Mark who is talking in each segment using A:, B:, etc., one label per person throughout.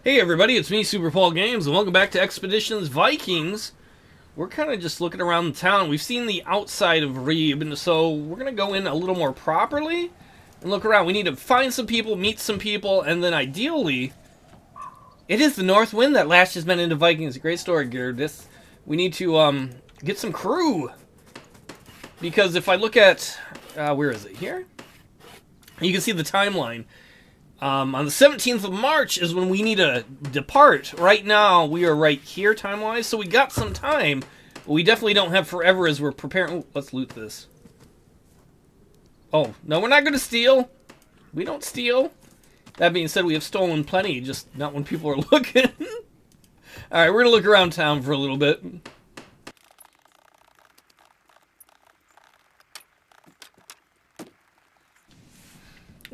A: Hey everybody, it's me, SuperPaulGames, and welcome back to Expeditions Vikings. We're kind of just looking around the town. We've seen the outside of Reeb, and so we're going to go in a little more properly and look around. We need to find some people, meet some people, and then ideally, it is the North Wind that lashes men into Vikings. Great story, Gerd. We need to get some crew. Because if I look at, where is it, here? You can see the timeline. On the 17th of March is when we need to depart. Right now, we are right here time-wise, so we got some time. But we definitely don't have forever as we're preparing. Ooh, let's loot this. Oh, no, we're not going to steal. We don't steal. That being said, we have stolen plenty, just not when people are looking. Alright, we're going to look around town for a little bit.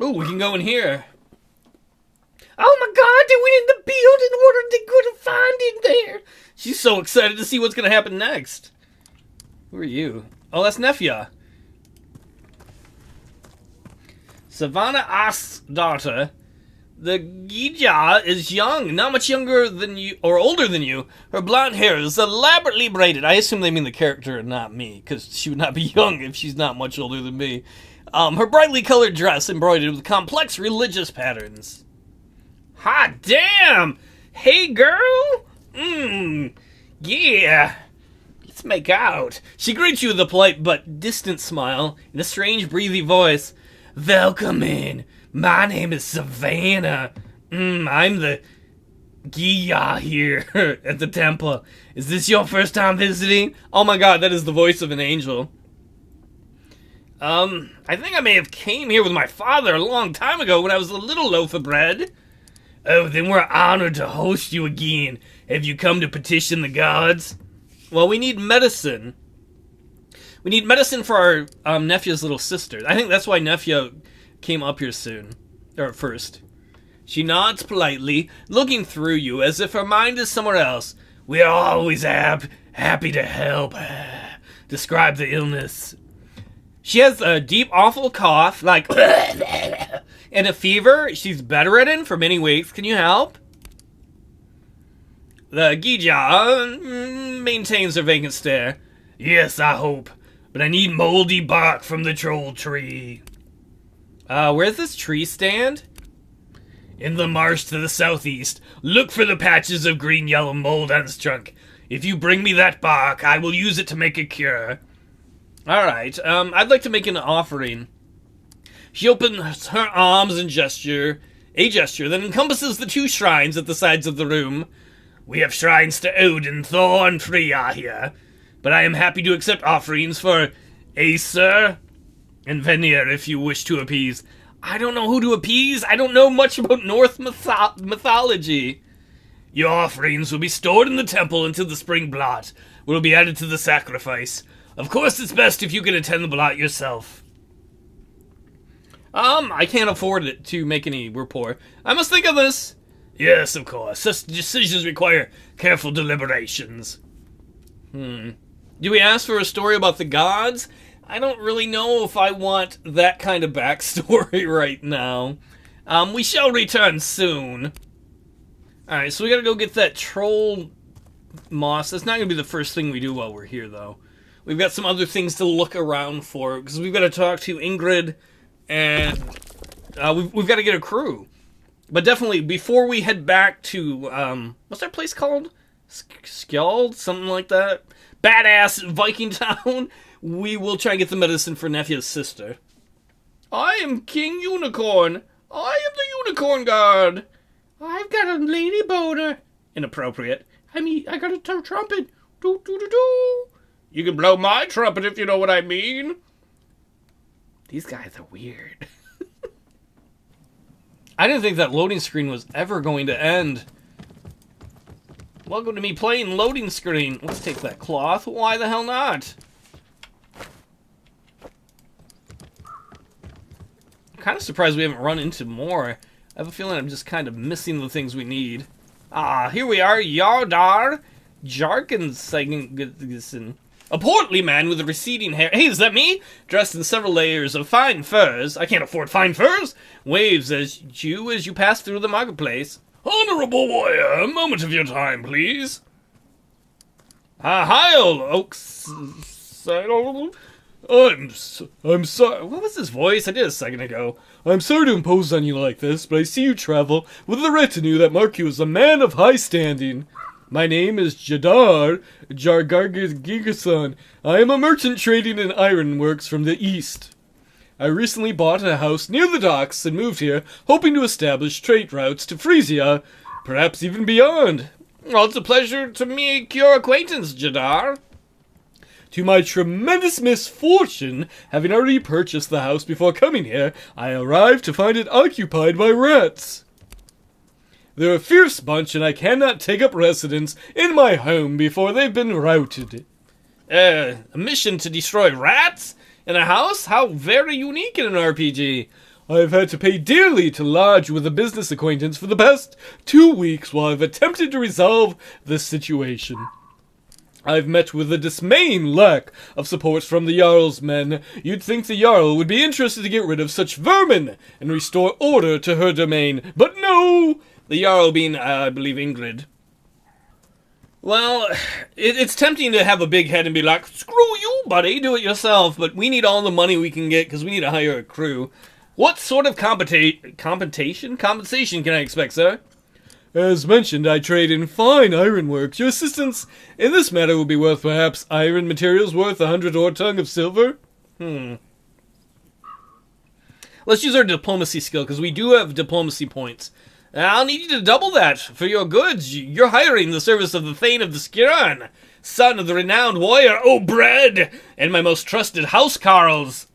A: Ooh, we can go in here. Oh my god, they went in the building. What are they going to find in there? She's so excited to see what's going to happen next. Who are you? Oh, that's Nefja. Savannah As's daughter. The Gija is young, not much younger than you, or older than you. Her blonde hair is elaborately braided. I assume they mean the character and not me, because she would not be young if she's not much older than me. Her brightly colored dress embroidered with complex religious patterns. Hot damn! Hey, girl! Yeah! Let's make out. She greets you with a polite but distant smile in a strange, breathy voice. Welcome in. My name is Savannah. I'm the Gia here at the temple. Is this your first time visiting? Oh my god, that is the voice of an angel. I think I may have came here with my father a long time ago when I was a little loaf of bread. Oh, then we're honored to host you again. Have you come to petition the gods? Well, we need medicine. We need medicine for our Nefja's little sister. I think that's why Nefja came up here soon. Or first. She nods politely, looking through you as if her mind is somewhere else. We are always happy to help. Describe the illness. She has a deep, awful cough, like, and a fever. She's bedridden for many weeks. Can you help? The Gija maintains her vacant stare. Yes, I hope, but I need moldy bark from the troll tree. Where's this tree stand? In the marsh to the southeast. Look for the patches of green-yellow mold on its trunk. If you bring me that bark, I will use it to make a cure. Alright, I'd like to make an offering. She opens her arms and gesture that encompasses the two shrines at the sides of the room. We have shrines to Odin, Thor, and Freya here, but I am happy to accept offerings for Acer and Vanir if you wish to appease. I don't know who to appease. I don't know much about Norse mythology. Your offerings will be stored in the temple until the spring blot will be added to the sacrifice. Of course, it's best if you can attend the blot yourself. I can't afford it to make any. We're poor. I must think of this. Yes, of course. Such decisions require careful deliberations. Do we ask for a story about the gods? I don't really know if I want that kind of backstory right now. We shall return soon. Alright, so we gotta go get that troll moss. That's not gonna be the first thing we do while we're here, though. We've got some other things to look around for, because we've got to talk to Ingrid, and we've got to get a crew. But definitely, before we head back to, what's that place called? Skjold? Something like that? Badass Viking town, we will try and get the medicine for Nefja's sister. I am King Unicorn. I am the Unicorn Guard. I've got a lady boner. Inappropriate. I got a trumpet. Do-do-do-do. You can blow my trumpet if you know what I mean. These guys are weird. I didn't think that loading screen was ever going to end. Welcome to me playing loading screen. Let's take that cloth. Why the hell not? I'm kind of surprised we haven't run into more. I have a feeling I'm just kind of missing the things we need. Ah, here we are. Yardar Jarkensen. A portly man with a receding hair. Hey, is that me? Dressed in several layers of fine furs. I can't afford fine furs. Waves as you pass through the marketplace. Honorable warrior, a moment of your time, please. Heil, Oaks. I'm sorry. What was his voice? I did a second ago. I'm sorry to impose on you like this, but I see you travel with a retinue that mark you as a man of high standing. My name is Jadar Jargargigason. I am a merchant trading in ironworks from the east. I recently bought a house near the docks and moved here, hoping to establish trade routes to Frisia, perhaps even beyond. Well, it's a pleasure to make your acquaintance, Jadar. To my tremendous misfortune, having already purchased the house before coming here, I arrived to find it occupied by rats. They're a fierce bunch, and I cannot take up residence in my home before they've been routed. A mission to destroy rats? In a house? How very unique in an RPG. I've had to pay dearly to lodge with a business acquaintance for the past 2 weeks while I've attempted to resolve this situation. I've met with a dismaying lack of support from the Jarl's men. You'd think the Jarl would be interested to get rid of such vermin and restore order to her domain, but no! The Jarl being, I believe, Ingrid. Well, it's tempting to have a big head and be like, screw you, buddy, do it yourself, but we need all the money we can get because we need to hire a crew. What sort of compensation can I expect, sir? As mentioned, I trade in fine ironworks. Your assistance in this matter will be worth perhaps iron materials worth 100 ore tongue of silver? Let's use our diplomacy skill, because we do have diplomacy points. I'll need you to double that for your goods. You're hiring the service of the Thane of the Skiran, son of the renowned warrior O'Bread, and my most trusted housecarls.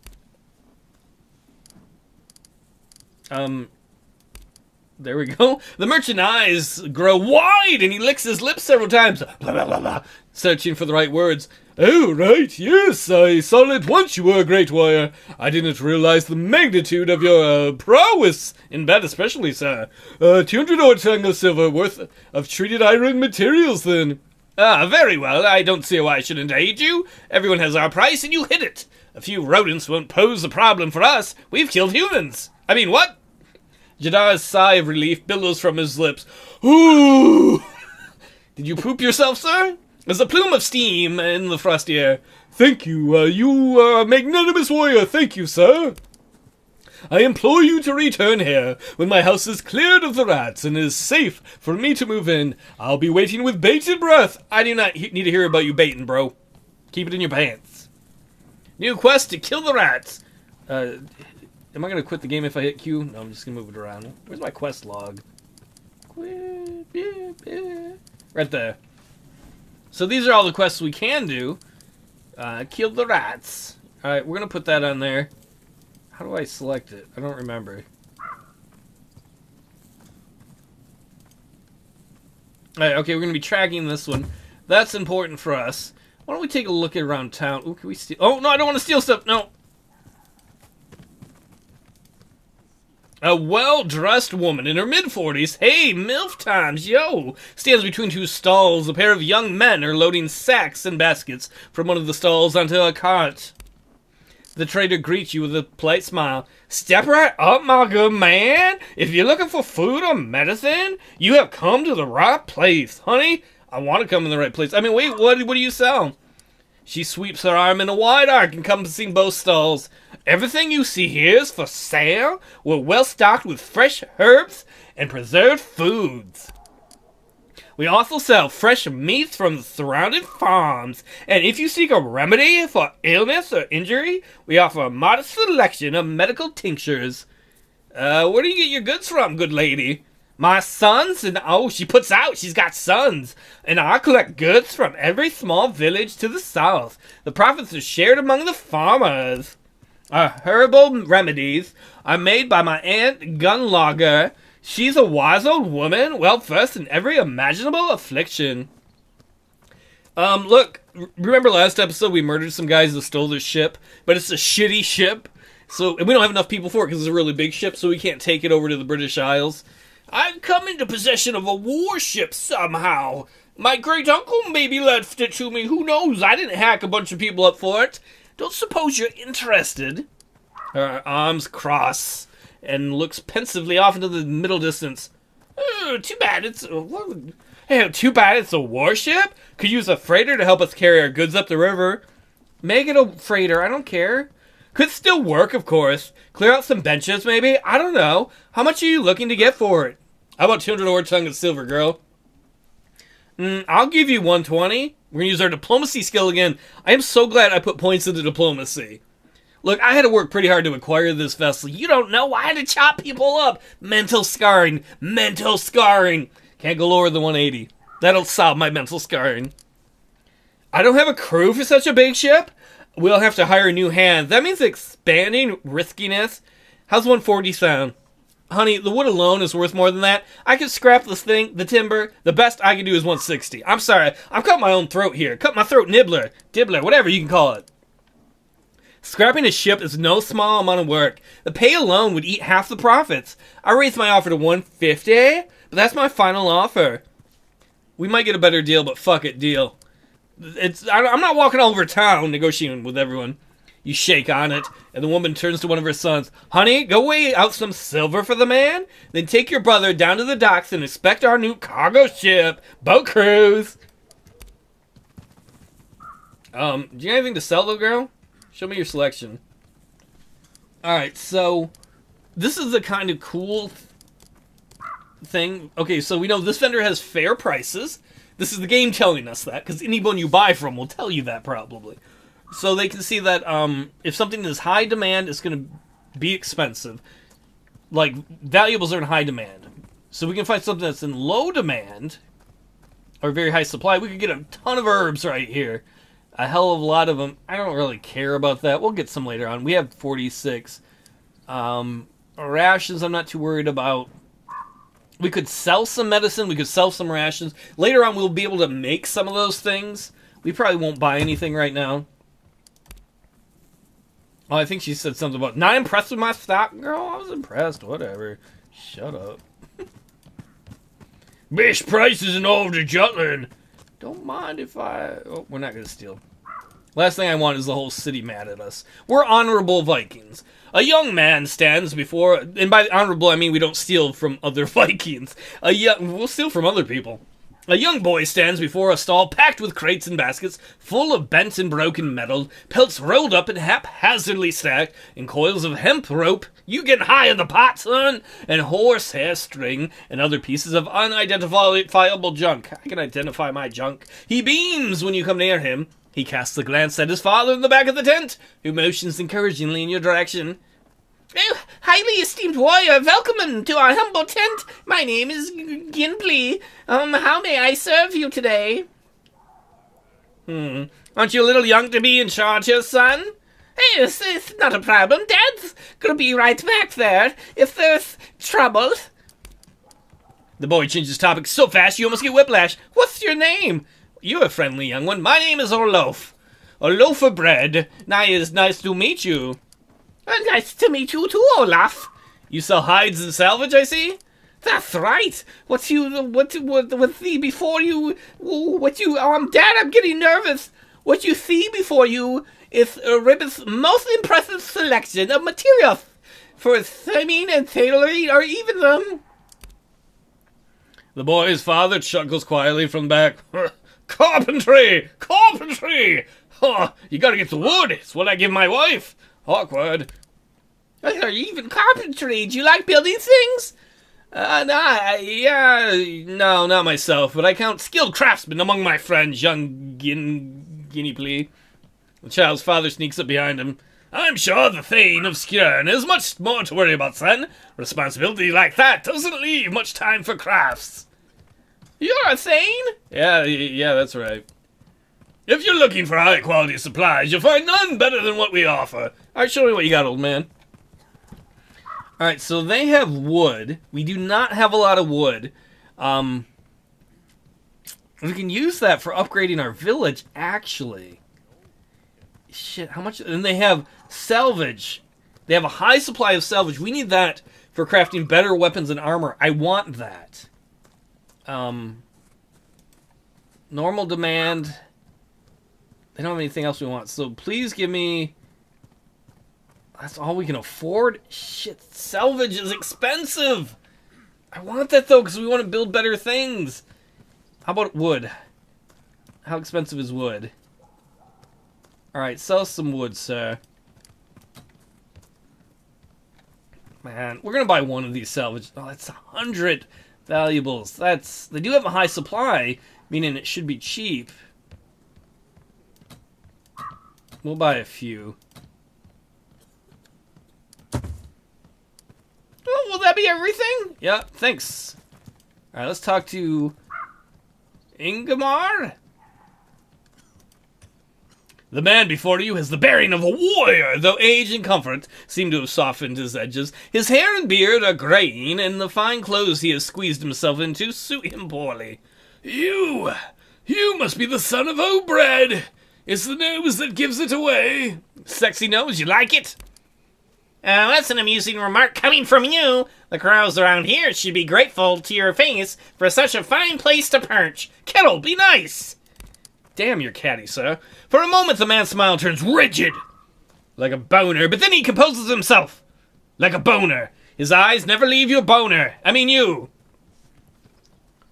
A: There we go. The merchant's eyes grow wide, and he licks his lips several times, blah, blah, blah, blah, searching for the right words. Oh, right, yes, I saw at once you were a great warrior. I didn't realize the magnitude of your prowess in battle, especially, sir. 200 ore tongue of silver worth of treated iron materials, then. Very well. I don't see why I shouldn't aid you. Everyone has our price, and you hit it. A few rodents won't pose a problem for us. We've killed humans. I mean, what? Jadar's sigh of relief billows from his lips. Ooh! Did you poop yourself, sir? There's a plume of steam in the frosty air. Thank you. You are a magnanimous warrior. Thank you, sir. I implore you to return here when my house is cleared of the rats and is safe for me to move in. I'll be waiting with bated breath. I do not need to hear about you baiting, bro. Keep it in your pants. New quest to kill the rats. Am I going to quit the game if I hit Q? No, I'm just going to move it around. Where's my quest log? Right there. So these are all the quests we can do. Kill the rats. Alright, we're going to put that on there. How do I select it? I don't remember. Alright, okay, we're going to be tracking this one. That's important for us. Why don't we take a look around town? Ooh, can we steal? Oh, no, I don't want to steal stuff. No. A well-dressed woman in her mid-40s, hey, MILF times, yo, stands between two stalls. A pair of young men are loading sacks and baskets from one of the stalls onto a cart. The trader greets you with a polite smile. Step right up, my good man. If you're looking for food or medicine, you have come to the right place. Honey, I want to come in the right place. I mean, wait, what do you sell? She sweeps her arm in a wide arc encompassing both stalls. Everything you see here is for sale. We're well stocked with fresh herbs and preserved foods. We also sell fresh meats from the surrounding farms. And if you seek a remedy for illness or injury, we offer a modest selection of medical tinctures. Where do you get your goods from, good lady? My sons, and oh, she puts out, she's got sons, and I collect goods from every small village to the south. The profits are shared among the farmers. Our herbal remedies are made by my aunt Gunlogger. She's a wise old woman, well versed in every imaginable affliction. Look, remember last episode we murdered some guys that stole their ship, but it's a shitty ship, so and we don't have enough people for it because it's a really big ship, so we can't take it over to the British Isles. I've come into possession of a warship somehow. My great-uncle maybe left it to me. Who knows? I didn't hack a bunch of people up for it. Don't suppose you're interested. Her arms cross and looks pensively off into the middle distance. Too bad it's too bad it's a warship. Could use a freighter to help us carry our goods up the river. Make it a freighter. I don't care. Could still work, of course. Clear out some benches, maybe. I don't know. How much are you looking to get for it? How about 200 ore tongue of silver, girl? I'll give you 120. We're gonna use our diplomacy skill again. I am so glad I put points into diplomacy. Look, I had to work pretty hard to acquire this vessel. You don't know. I had to chop people up. Mental scarring. Mental scarring. Can't go lower than 180. That'll solve my mental scarring. I don't have a crew for such a big ship. We'll have to hire a new hand. That means expanding riskiness. How's 140 sound? Honey, the wood alone is worth more than that. I could scrap this thing, the timber. The best I can do is 160. I'm sorry. I'm cutting my own throat here. Cut my throat, nibbler. Dibbler, whatever you can call it. Scrapping a ship is no small amount of work. The pay alone would eat half the profits. I raised my offer to 150, but that's my final offer. We might get a better deal, but fuck it, deal. I'm not walking all over town negotiating with everyone. You shake on it, and the woman turns to one of her sons. Honey, go weigh out some silver for the man, then take your brother down to the docks and inspect our new cargo ship. Boat cruise. Do you have anything to sell, though, girl? Show me your selection. Alright, so this is the kind of cool thing. Okay, so we know this vendor has fair prices. This is the game telling us that, because anyone you buy from will tell you that probably. So they can see that if something is high demand, it's going to be expensive. Like, valuables are in high demand. So we can find something that's in low demand, or very high supply. We could get a ton of herbs right here. A hell of a lot of them. I don't really care about that. We'll get some later on. We have 46. Rations I'm not too worried about. We could sell some medicine. We could sell some rations. Later on we'll be able to make some of those things. We probably won't buy anything right now. Oh, I think she said something about not impressed with my stock. Girl, I was impressed. Whatever. Shut up. Best prices in all of the Jutland. Don't mind if I... Oh, we're not going to steal. Last thing I want is the whole city mad at us. We're honorable Vikings. A young man stands before... And by honorable, I mean we don't steal from other Vikings. We'll steal from other people. A young boy stands before a stall packed with crates and baskets, full of bent and broken metal, pelts rolled up and haphazardly stacked, and coils of hemp rope, you get high in the pot, son, and horsehair string, and other pieces of unidentifiable junk. I can identify my junk. He beams when you come near him. He casts a glance at his father in the back of the tent, who motions encouragingly in your direction. Oh, highly esteemed warrior, welcome to our humble tent. My name is Ginpley. How may I serve you today? Aren't you a little young to be in charge here, son? Hey, it's not a problem. Dad's gonna be right back there if there's trouble. The boy changes topic so fast you almost get whiplash. What's your name? You're a friendly young one. My name is Olaf. Olaf O'Bread. Nice to meet you. Nice to meet you too, Olaf. You sell hides and salvage, I see? That's right. Dad, I'm getting nervous. What you see before you is Ribbon's most impressive selection of materials for sewing and tailoring, or even them. The boy's father chuckles quietly from back. Carpentry! Carpentry! Huh, you gotta get the wood. It's what I give my wife. Awkward. Even carpentry. Do you like building things? No, not myself, but I count skilled craftsmen among my friends, young guinea pig. The child's father sneaks up behind him. I'm sure the Thane of Skjern has much more to worry about, son. Responsibility like that doesn't leave much time for crafts. You're a Thane? Yeah, that's right. If you're looking for high-quality supplies, you'll find none better than what we offer. Alright, show me what you got, old man. Alright, so they have wood. We do not have a lot of wood. We can use that for upgrading our village, actually. Shit, how much? And they have salvage. They have a high supply of salvage. We need that for crafting better weapons and armor. I want that. Normal demand. They don't have anything else we want. So please give me... That's all we can afford? Shit, salvage is expensive. I want that, though, because we want to build better things. How about wood? How expensive is wood? Alright, sell some wood, sir. Man, we're going to buy one of these salvage. Oh, that's 100 valuables. They do have a high supply, meaning it should be cheap. We'll buy a few. Oh, will that be everything? Yeah, thanks. Alright, let's talk to Ingemar. The man before you has the bearing of a warrior, though age and comfort seem to have softened his edges. His hair and beard are graying, and the fine clothes he has squeezed himself into suit him poorly. You must be the son of O'Bread. It's the nose that gives it away. Sexy nose, you like it?
B: That's an amusing remark coming from you. The crows around here should be grateful to your face for such a fine place to perch. Kettle, be nice.
A: Damn, you're catty, sir. For a moment, the man's smile turns rigid, like a boner, but then he composes himself, like a boner. His eyes never leave your boner. I mean you.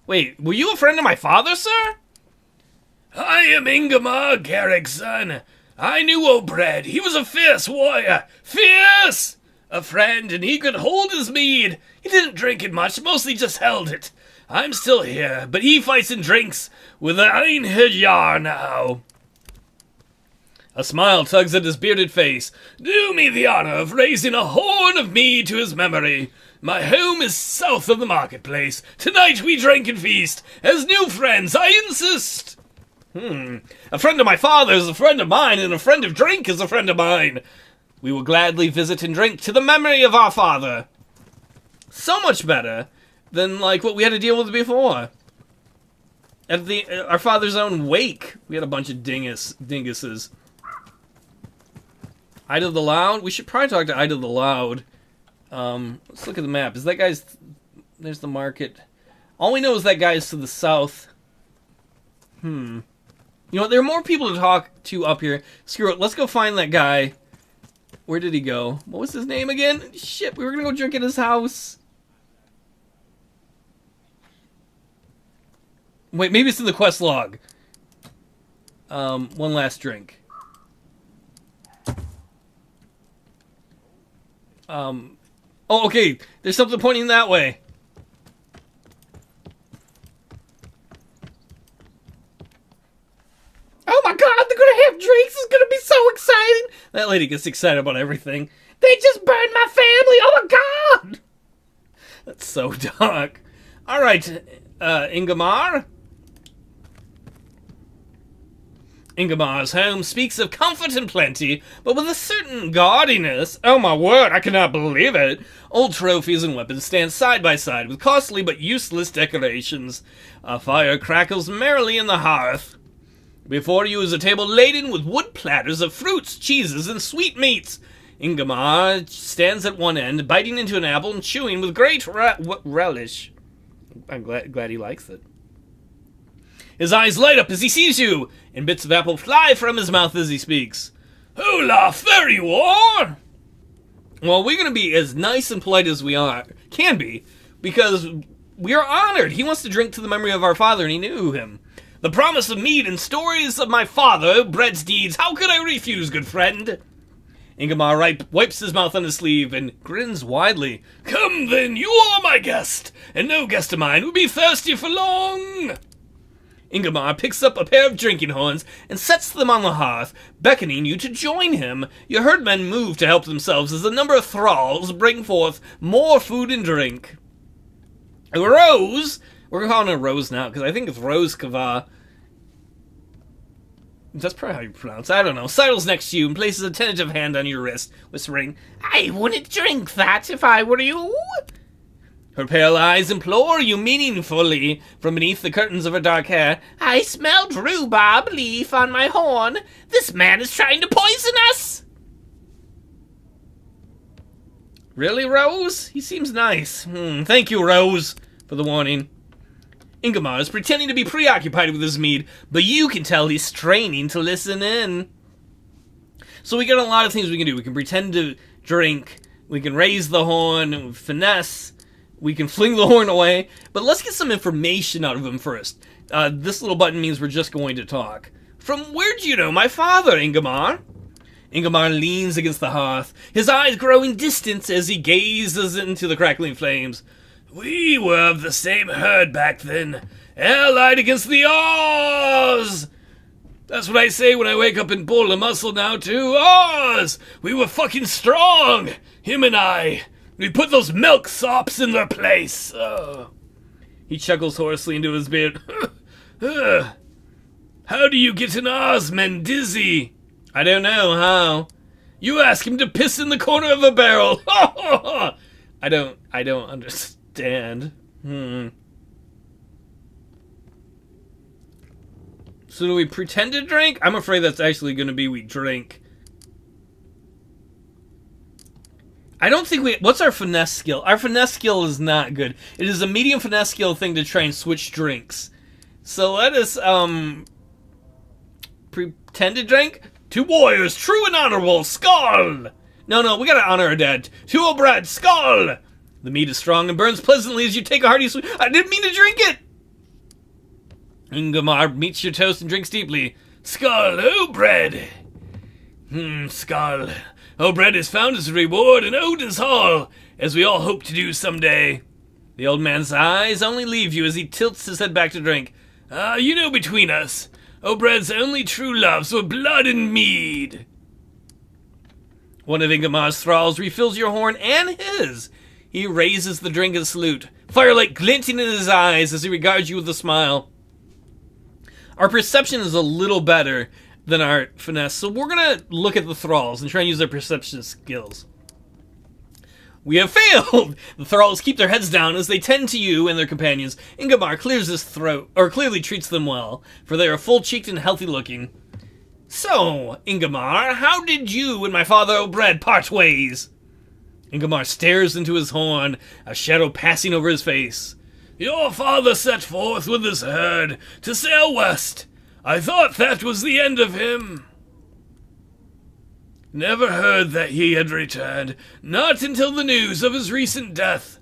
A: Wait, were you a friend of my father, sir? I am Ingemar, Garrick's son. I knew O'Bread. He was a fierce warrior. Fierce! A friend, and he could hold his mead. He didn't drink it much, mostly just held it. I'm still here, but he fights and drinks with an Ingemar now. A smile tugs at his bearded face. Do me the honor of raising a horn of mead to his memory. My home is south of the marketplace. Tonight we drink and feast. As new friends, I insist. A friend of my father is a friend of mine, and a friend of drink is a friend of mine. We will gladly visit and drink to the memory of our father. So much better than, like, what we had to deal with before. At our father's own wake, we had a bunch of dinguses. Ida the Loud? We should probably talk to Ida the Loud. Let's look at the map. Is that guy's... There's the market. All we know is that guy's to the south. You know what? There are more people to talk to up here. Screw it. Let's go find that guy. Where did he go? What was his name again? Shit, we were gonna go drink at his house. Wait, maybe it's in the quest log. One last drink. Oh, okay. There's something pointing that way. Oh my god, they're gonna have drinks. It's gonna be so exciting. That lady gets excited about everything. They just burned my family. Oh my god. That's so dark. Alright, Ingemar. Ingemar's home speaks of comfort and plenty, but with a certain gaudiness. Oh my word, I cannot believe it. Old trophies and weapons stand side by side with costly but useless decorations. A fire crackles merrily in the hearth. Before you is a table laden with wood platters of fruits, cheeses, and sweet meats. Ingemar stands at one end, biting into an apple and chewing with great relish. I'm glad he likes it. His eyes light up as he sees you, and bits of apple fly from his mouth as he speaks. Olaf, there you are! Well, we're going to be as nice and polite as we can be, because we are honored. He wants to drink to the memory of our father, and he knew him. The promise of mead and stories of my father, Bread's deeds, how could I refuse, good friend? Ingemar wipes his mouth on his sleeve and grins widely. Come then, you are my guest, and no guest of mine will be thirsty for long. Ingemar picks up a pair of drinking horns and sets them on the hearth, beckoning you to join him. Your herdmen move to help themselves as a number of thralls bring forth more food and drink. A rose, we're calling her Rose now, because I think it's Rose Kava. That's probably how you pronounce it. I don't know. Sidles next to you and places a tentative hand on your wrist, whispering, I wouldn't drink that if I were you. Her pale eyes implore you meaningfully from beneath the curtains of her dark hair. I smelled rhubarb leaf on my horn. This man is trying to poison us. Really, Rose? He seems nice. Thank you, Rose, for the warning. Ingemar is pretending to be preoccupied with his mead, but you can tell he's straining to listen in. So we got a lot of things we can do. We can pretend to drink. We can raise the horn, finesse. We can fling the horn away, but let's get some information out of him first. This little button means we're just going to talk. From where do you know my father, Ingemar? Ingemar leans against the hearth, his eyes growing distant as he gazes into the crackling flames. We were of the same herd back then, allied against the Oz! That's what I say when I wake up and pull a muscle now, too. Oz! We were fucking strong! Him and I. We put those milk sops in their place. He chuckles hoarsely into his beard. How do you get an Ozman dizzy? I don't know how. You ask him to piss in the corner of a barrel. I don't understand. So do we pretend to drink? I'm afraid that's actually going to be we drink. I don't think we... What's our finesse skill? Our finesse skill is not good. It is a medium finesse skill thing to try and switch drinks. So let us, pretend to drink? To warriors, true and honorable, skull! No, we gotta honor our dad. To O'Bread, skull! The meat is strong and burns pleasantly as you take a hearty swig. I didn't mean to drink it! Ingemar meets your toast and drinks deeply. Skull, O'Bread! Skull. O'Bread has found his reward in Odin's Hall, as we all hope to do someday. The old man's eyes only leave you as he tilts his head back to drink. You know between us, O'Bread's only true loves were blood and mead. One of Ingemar's thralls refills your horn and his. He raises the drink and salute, firelight glinting in his eyes as he regards you with a smile. Our perception is a little better than our finesse, so we're gonna look at the thralls and try and use their perception skills. We have failed! The thralls keep their heads down as they tend to you and their companions. Ingemar clears his throat, or clearly treats them well, for they are full-cheeked and healthy-looking. So, Ingemar, how did you and my father O'Bread part ways? Ingemar stares into his horn, a shadow passing over his face. Your father set forth with his herd to sail west. I thought that was the end of him. Never heard that he had returned, not until the news of his recent death.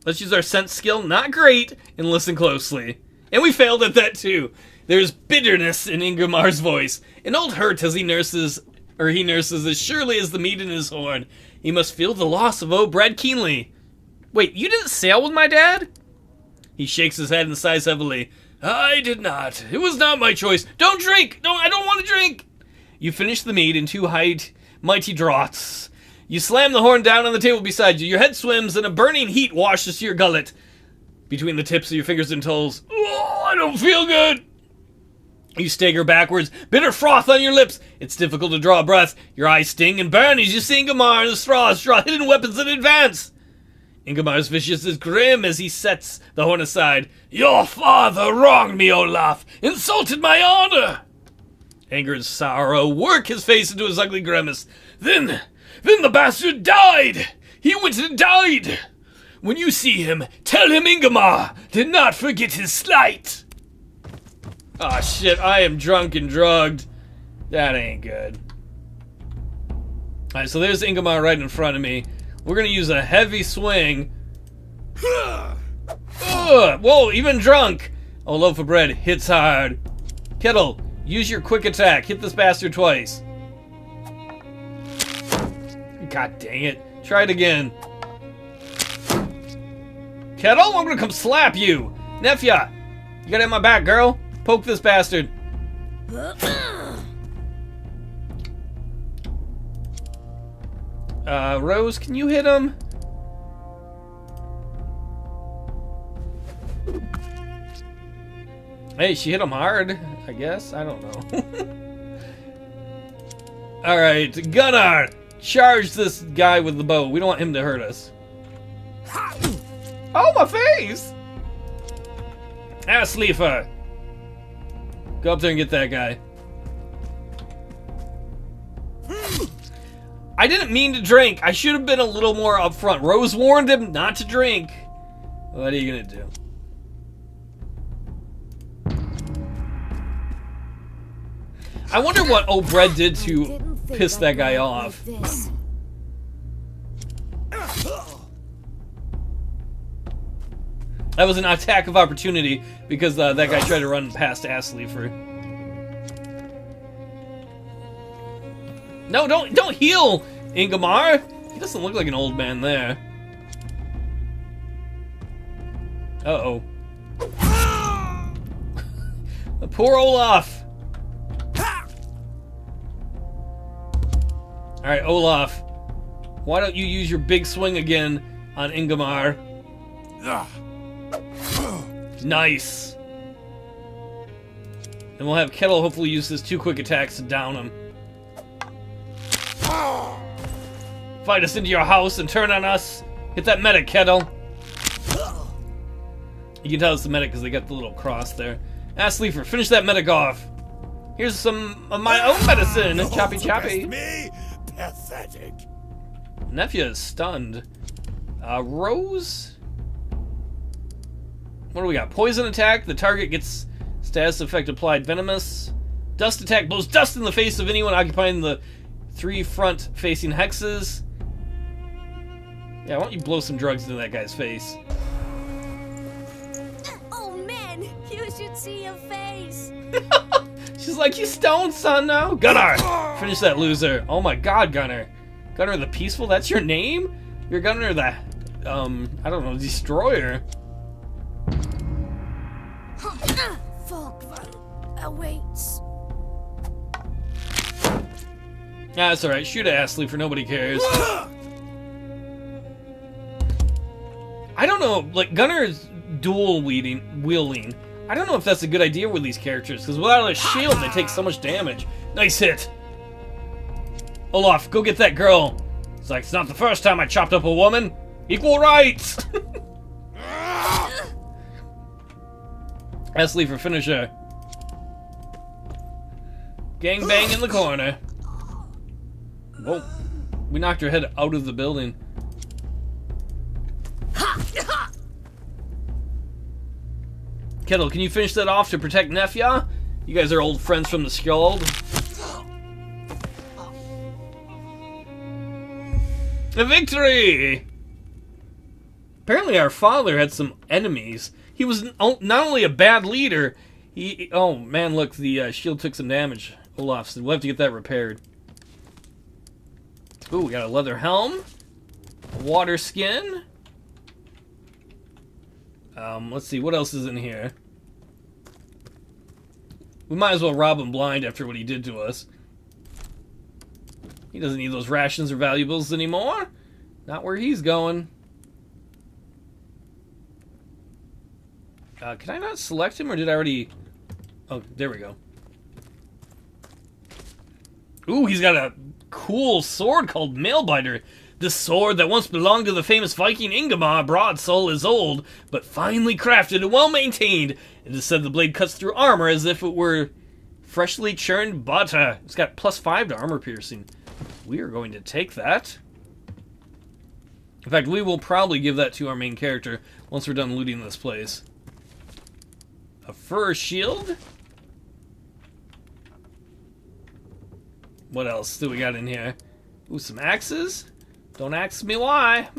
A: Let's use our sense skill, not great, and listen closely. And we failed at that too. There's bitterness in Ingemar's voice, an old hurt as he nurses as surely as the meat in his horn. He must feel the loss of O'Bread keenly. Wait, you didn't sail with my dad? He shakes his head and sighs heavily. I did not. It was not my choice. Don't drink! No, I don't want to drink! You finish the mead in two mighty draughts. You slam the horn down on the table beside you. Your head swims and a burning heat washes to your gullet. Between the tips of your fingers and toes. Oh, I don't feel good! You stagger backwards, bitter froth on your lips. It's difficult to draw a breath. Your eyes sting and burn as you see Ingemar and the straws draw hidden weapons in advance. Ingemar's vicious is grim as he sets the horn aside. Your father wronged me, Olaf, insulted my honor. Anger and sorrow work his face into his ugly grimace. Then the bastard died. He went and died. When you see him, tell him Ingemar did not forget his slight. Aw, shit, I am drunk and drugged. That ain't good. Alright, so there's Ingemar right in front of me. We're gonna use a heavy swing. Whoa, even drunk! Olaf O'Bread hits hard. Kettle, use your quick attack. Hit this bastard twice. God dang it. Try it again. Kettle, I'm gonna come slap you. Nefya, you gotta have my back, girl. Poke this bastard. Rose, can you hit him? Hey, she hit him hard, I guess. I don't know. Alright, Gunnar! Charge this guy with the bow. We don't want him to hurt us. Oh, my face! Ass leafer! Go up there and get that guy. I didn't mean to drink. I should have been a little more upfront. Rose warned him not to drink. What are you gonna do? I wonder what O'Bread did to piss that guy off. That was an attack of opportunity because that guy tried to run past Assleafer. No, don't heal, Ingemar. He doesn't look like an old man there. Uh-oh. The poor Olaf. Alright, Olaf. Why don't you use your big swing again on Ingemar? Nice. And we'll have Kettle hopefully use his 2 quick attacks to down him. Fight us into your house and turn on us. Hit that medic, Kettle. You can tell it's the medic because they got the little cross there. Assleafer, finish that medic off. Here's some of my own medicine. Choppy choppy.
C: Me? Pathetic.
A: Nefya is stunned. Rose? What do we got? Poison attack. The target gets status effect applied venomous. Dust attack blows dust in the face of anyone occupying the 3 front-facing hexes. Yeah, why don't you blow some drugs into that guy's face?
D: Oh man, you should see your face.
A: She's like, you stoned, son, now? Gunnar! Finish that loser. Oh my god, Gunnar. Gunnar the Peaceful? That's your name? You're Gunnar the, I don't know, Destroyer.
D: Fogval awaits.
A: Yeah, that's alright. Shoot at Assleafer, nobody cares. I don't know, like, Gunnar's dual wielding. I don't know if that's a good idea with these characters, because without a shield, they take so much damage. Nice hit. Olaf, go get that girl. It's like, it's not the first time I chopped up a woman. Equal rights. Assleafer, finish her. Gangbang in the corner. Whoa. We knocked her head out of the building. Kettle, can you finish that off to protect Nefya? You guys are old friends from the Skjold. A victory! Apparently our father had some enemies. He was not only a bad leader, oh man, look, the shield took some damage. Olaf said, we'll have to get that repaired. Ooh, we got a leather helm. A water skin. Let's see, what else is in here? We might as well rob him blind after what he did to us. He doesn't need those rations or valuables anymore. Not where he's going. Can I not select him, or did I already... Oh, there we go. Ooh, he's got a cool sword called Mailbiter. This sword that once belonged to the famous Viking Ingemar Broadsoul is old, but finely crafted and well maintained. It is said the blade cuts through armor as if it were freshly churned butter. It's got +5 to armor piercing. We are going to take that. In fact, we will probably give that to our main character once we're done looting this place. A fur shield. What else do we got in here? Ooh, some axes. Don't ask me why.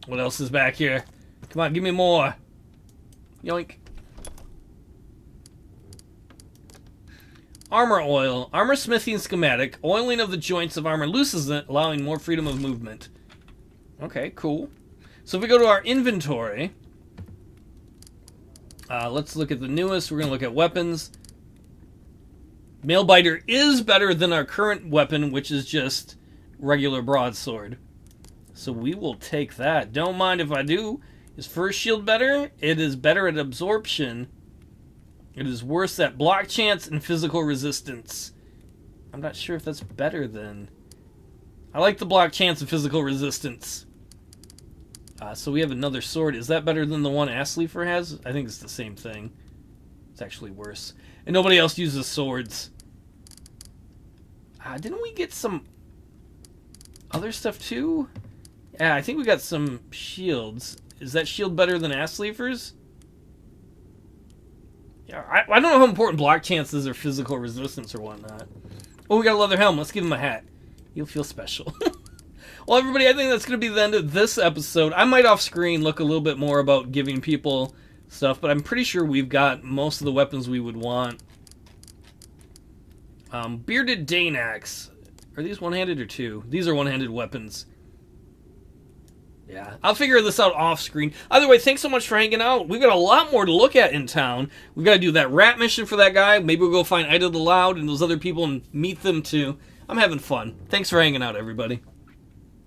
A: What else is back here? Come on, give me more. Yoink. Armor oil. Armor smithing schematic. Oiling of the joints of armor loosens it, allowing more freedom of movement. Okay, cool. So if we go to our inventory, let's look at the newest. We're going to look at weapons. Mailbiter is better than our current weapon, which is just regular broadsword. So we will take that. Don't mind if I do. Is first shield better? It is better at absorption. It is worse at block chance and physical resistance. I'm not sure if that's better than... I like the block chance and physical resistance. So we have another sword. Is that better than the one Assleafer has? I think it's the same thing. It's actually worse. And nobody else uses swords. Didn't we get some other stuff too? Yeah, I think we got some shields. Is that shield better than Assleafer's? Yeah, I don't know how important block chance is or physical resistance or whatnot. Oh, we got a leather helm. Let's give him a hat. You'll feel special. Well, everybody, I think that's going to be the end of this episode. I might off-screen look a little bit more about giving people stuff, but I'm pretty sure we've got most of the weapons we would want. Bearded Dane Axe. Are these one-handed or two? These are one-handed weapons. Yeah, I'll figure this out off-screen. Either way, thanks so much for hanging out. We've got a lot more to look at in town. We've got to do that rat mission for that guy. Maybe we'll go find Ida the Loud and those other people and meet them too. I'm having fun. Thanks for hanging out, everybody.